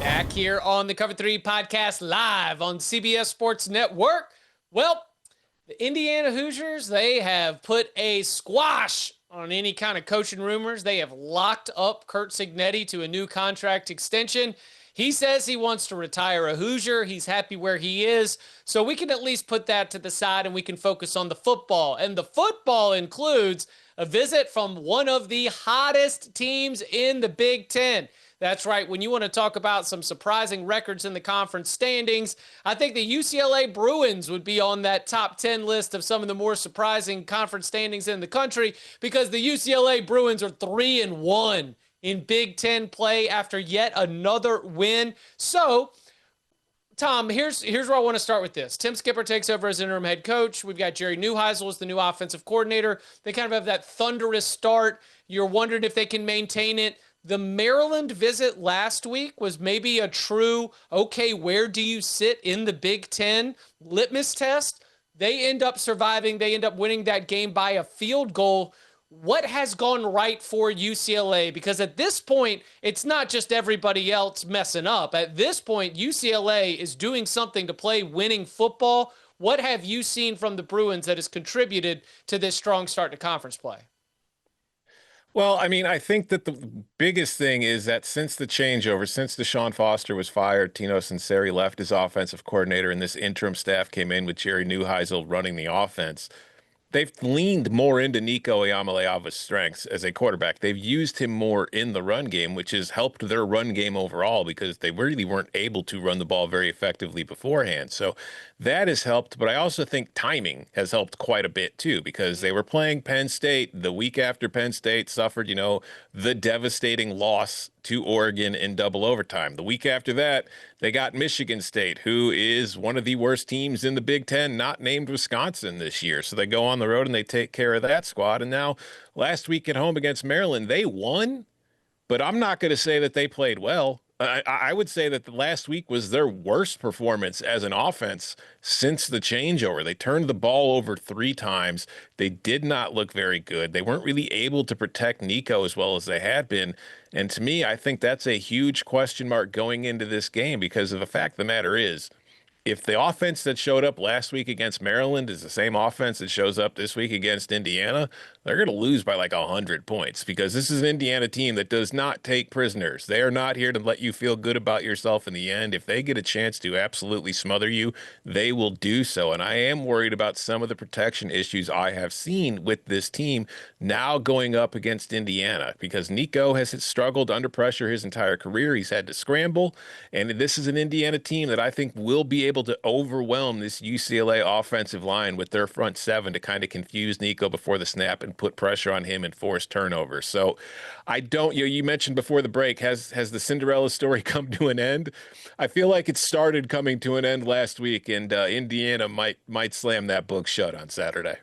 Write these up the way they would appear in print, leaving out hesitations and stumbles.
Back here on the Cover 3 podcast live on CBS Sports Network. Well, the Indiana Hoosiers, they have put a squash on any kind of coaching rumors. They have locked up Curt Cignetti to a new contract extension. He says he wants to retire a Hoosier. He's happy where he is. So we can at least put that to the side and we can focus on the football. And the football includes a visit from one of the hottest teams in the Big Ten. That's right. When you want to talk about some surprising records in the conference standings, I think the UCLA Bruins would be on that top 10 list of some of the more surprising conference standings in the country, because the UCLA Bruins are 3-1 in Big Ten play after yet another win. So, Tom, here's where I want to start with this. Tim Skipper takes over as interim head coach. We've got Jerry Neuheisel as the new offensive coordinator. They kind of have that thunderous start. You're wondering if they can maintain it. The Maryland visit last week was maybe a true, okay, where do you sit in the Big Ten litmus test? They end up surviving. They end up winning that game by a field goal. What has gone right for UCLA? Because at this point, it's not just everybody else messing up. At this point, UCLA is doing something to play winning football. What have you seen from the Bruins that has contributed to this strong start to conference play? Well, I mean, I think that the biggest thing is that since the changeover, since Deshaun Foster was fired, Tino Sunseri left as offensive coordinator, and this interim staff came in with Jerry Neuheisel running the offense, they've leaned more into Nico Iamaleava's strengths as a quarterback. They've used him more in the run game, which has helped their run game overall because they really weren't able to run the ball very effectively beforehand. So that has helped, but I also think timing has helped quite a bit too, because they were playing Penn State the week after Penn State suffered, the devastating loss to Oregon in double overtime. The week after that, they got Michigan State, who is one of the worst teams in the Big Ten, not named Wisconsin this year. So they go on the road and they take care of that squad. And now last week at home against Maryland, they won, but I'm not going to say that they played well. I would say that the last week was their worst performance as an offense since the changeover. They turned the ball over 3 times. They did not look very good. They weren't really able to protect Nico as well as they had been. And to me, I think that's a huge question mark going into this game, because of the fact of the matter is, if the offense that showed up last week against Maryland is the same offense that shows up this week against Indiana, they're going to lose by like 100 points, because this is an Indiana team that does not take prisoners. They are not here to let you feel good about yourself in the end. If they get a chance to absolutely smother you, they will do so. And I am worried about some of the protection issues I have seen with this team now going up against Indiana, because Nico has struggled under pressure his entire career. He's had to scramble, and this is an Indiana team that I think will be able to overwhelm this UCLA offensive line with their front 7 to kind of confuse Nico before the snap and put pressure on him and force turnovers. So I don't, you mentioned before the break, has the Cinderella story come to an end? I feel like it started coming to an end last week, and Indiana might slam that book shut on Saturday.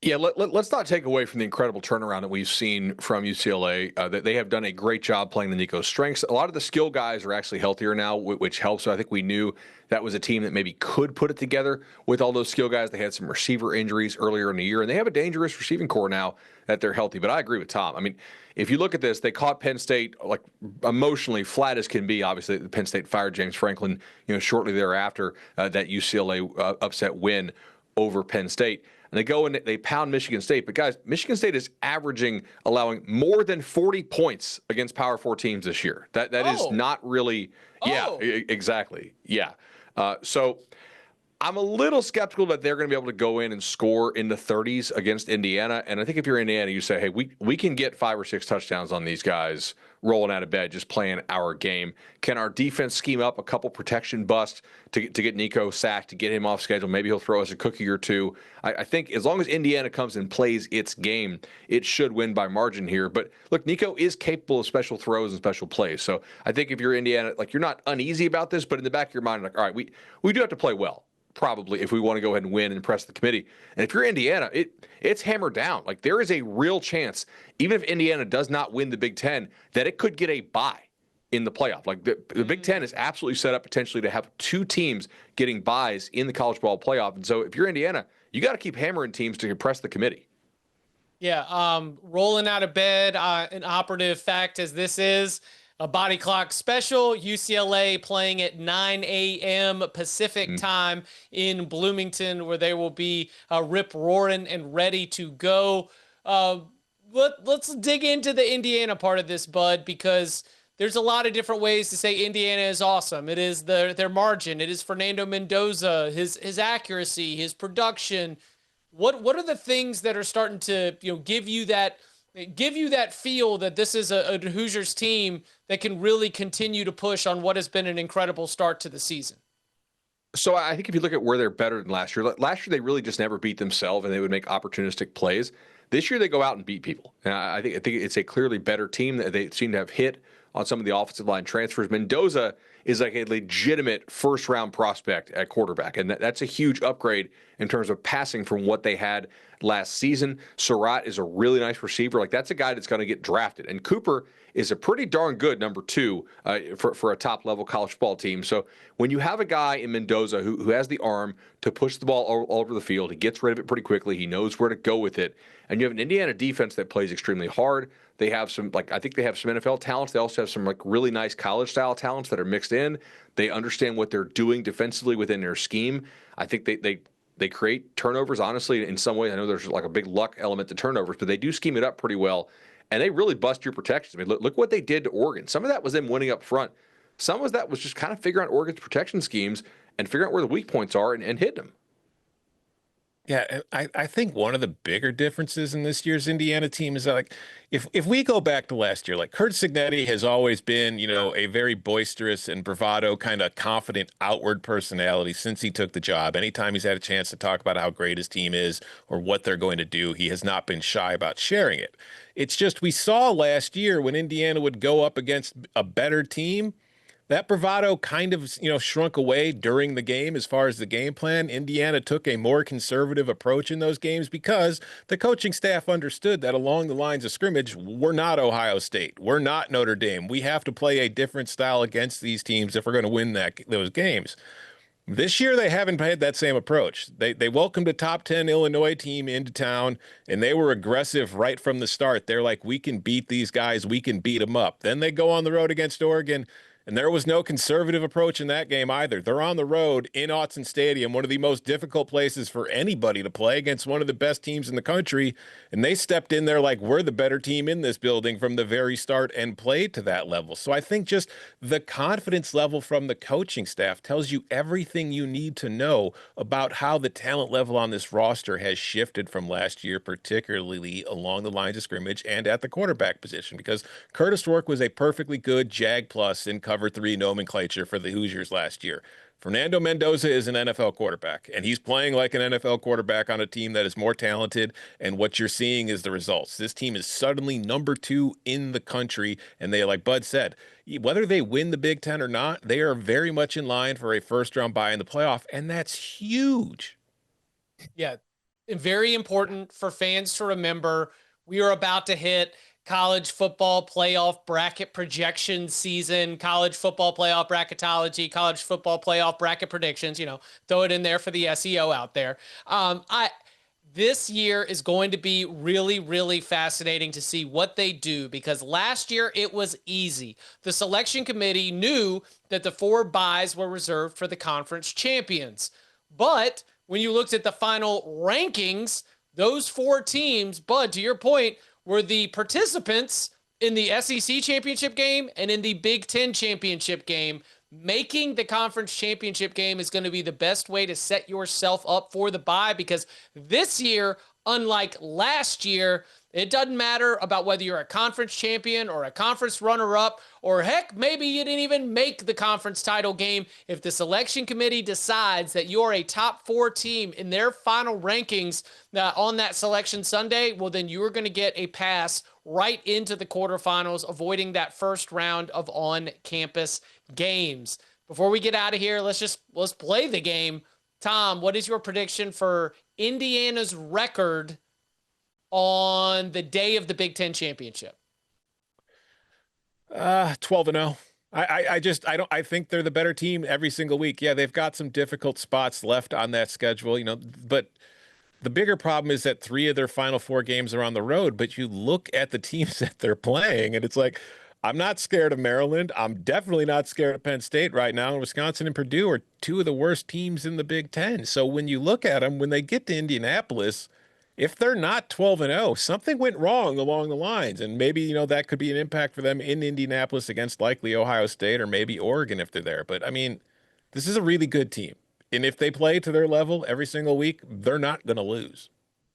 Yeah, let's not take away from the incredible turnaround that we've seen from UCLA. That they have done a great job playing to Nico's strengths. A lot of the skill guys are actually healthier now, which helps. So I think we knew that was a team that maybe could put it together with all those skill guys. They had some receiver injuries earlier in the year, and they have a dangerous receiving core now that they're healthy. But I agree with Tom. I mean, if you look at this, they caught Penn State like emotionally flat as can be. Obviously, Penn State fired James Franklin, shortly thereafter that UCLA upset win over Penn State. And they go and they pound Michigan State. But, guys, Michigan State is allowing more than 40 points against Power 4 teams this year. That is not really – yeah, exactly. Yeah. So I'm a little skeptical that they're going to be able to go in and score in the 30s against Indiana. And I think if you're Indiana, you say, hey, we can get 5 or 6 touchdowns on these guys rolling out of bed, just playing our game. Can our defense scheme up a couple protection busts to get Nico sacked, to get him off schedule? Maybe he'll throw us a cookie or two. I think as long as Indiana comes and plays its game, it should win by margin here. But look, Nico is capable of special throws and special plays. So I think if you're Indiana, you're not uneasy about this, but in the back of your mind, all right, we do have to play well, probably, if we want to go ahead and win and impress the committee. And if you're Indiana, it's hammered down. There is a real chance, even if Indiana does not win the Big Ten, that it could get a bye in the playoff. The Big Ten is absolutely set up potentially to have 2 teams getting byes in the college ball playoff. And so if you're Indiana, you got to keep hammering teams to impress the committee. Yeah, rolling out of bed, an operative fact as this is, a body clock special. UCLA playing at 9 a.m. Pacific time in Bloomington, where they will be rip roaring and ready to go. Let's dig into the Indiana part of this, Bud, because there's a lot of different ways to say Indiana is awesome. It is their margin. It is Fernando Mendoza, his accuracy, his production. What are the things that are starting to give you that feel that this is a Hoosiers team that can really continue to push on what has been an incredible start to the season? So I think if you look at where they're better than last year they really just never beat themselves and they would make opportunistic plays. This year they go out and beat people. And I think it's a clearly better team that they seem to have hit on some of the offensive line transfers. Mendoza is like a legitimate first-round prospect at quarterback, and that's a huge upgrade in terms of passing from what they had last season. Surratt is a really nice receiver. Like, that's a guy that's going to get drafted. And Cooper is a pretty darn good number 2 for a top-level college football team. So when you have a guy in Mendoza who has the arm to push the ball all over the field, he gets rid of it pretty quickly, he knows where to go with it, and you have an Indiana defense that plays extremely hard. They have I think they have some NFL talents. They also have some really nice college-style talents that are mixed in. They understand what they're doing defensively within their scheme. I think they create turnovers, honestly, in some ways. I know there's a big luck element to turnovers, but they do scheme it up pretty well, and they really bust your protections. I mean, look what they did to Oregon. Some of that was them winning up front. Some of that was just kind of figuring out Oregon's protection schemes and figuring out where the weak points are and hitting them. Yeah, I think one of the bigger differences in this year's Indiana team is that, if we go back to last year, Curt Cignetti has always been, a very boisterous and bravado kind of confident outward personality since he took the job. Anytime he's had a chance to talk about how great his team is or what they're going to do, he has not been shy about sharing it. It's just we saw last year when Indiana would go up against a better team, that bravado kind of, shrunk away during the game as far as the game plan. Indiana took a more conservative approach in those games because the coaching staff understood that along the lines of scrimmage, we're not Ohio State. We're not Notre Dame. We have to play a different style against these teams if we're going to win those games. This year, they haven't had that same approach. They welcomed a top 10 Illinois team into town, and they were aggressive right from the start. They're like, we can beat these guys. We can beat them up. Then they go on the road against Oregon, and there was no conservative approach in that game either. They're on the road in Autzen Stadium, one of the most difficult places for anybody to play against one of the best teams in the country. And they stepped in there like, we're the better team in this building from the very start and played to that level. So I think just the confidence level from the coaching staff tells you everything you need to know about how the talent level on this roster has shifted from last year, particularly along the lines of scrimmage and at the quarterback position, because Curtis Rourke was a perfectly good JAG plus in cover 3 nomenclature for the Hoosiers last year. Fernando Mendoza is an NFL quarterback, and he's playing like an NFL quarterback on a team that is more talented, and what you're seeing is the results. This team is suddenly number 2 in the country, and they, like Bud said, whether they win the Big Ten or not, they are very much in line for a first-round bye in the playoff, and that's huge. Yeah, very important for fans to remember. We are about to hit college football playoff bracket projection season, college football playoff bracketology, college football playoff bracket predictions, throw it in there for the SEO out there. This year is going to be really, really fascinating to see what they do, because last year it was easy. The selection committee knew that the 4 byes were reserved for the conference champions. But when you looked at the final rankings, those 4 teams, Bud, to your point, were the participants in the SEC championship game and in the Big Ten championship game. Making the conference championship game is going to be the best way to set yourself up for the bye, because this year, unlike last year, it doesn't matter about whether you're a conference champion or a conference runner-up, or heck, maybe you didn't even make the conference title game. If the selection committee decides that you're a top 4 team in their final rankings on that selection Sunday, well, then you're going to get a pass right into the quarterfinals, avoiding that first round of on-campus games. Before we get out of here, let's play the game. Tom, what is your prediction for Indiana's record on the day of the Big Ten championship? 12-0. I think they're the better team every single week. Yeah, they've got some difficult spots left on that schedule, but the bigger problem is that 3 of their final 4 games are on the road. But you look at the teams that they're playing, and it's like, I'm not scared of Maryland. I'm definitely not scared of Penn State right now. And Wisconsin and Purdue are two of the worst teams in the Big Ten. So when you look at them, when they get to Indianapolis, if they're not 12-0, something went wrong along the lines. And maybe, that could be an impact for them in Indianapolis against likely Ohio State or maybe Oregon if they're there. But I mean, this is a really good team. And if they play to their level every single week, they're not going to lose.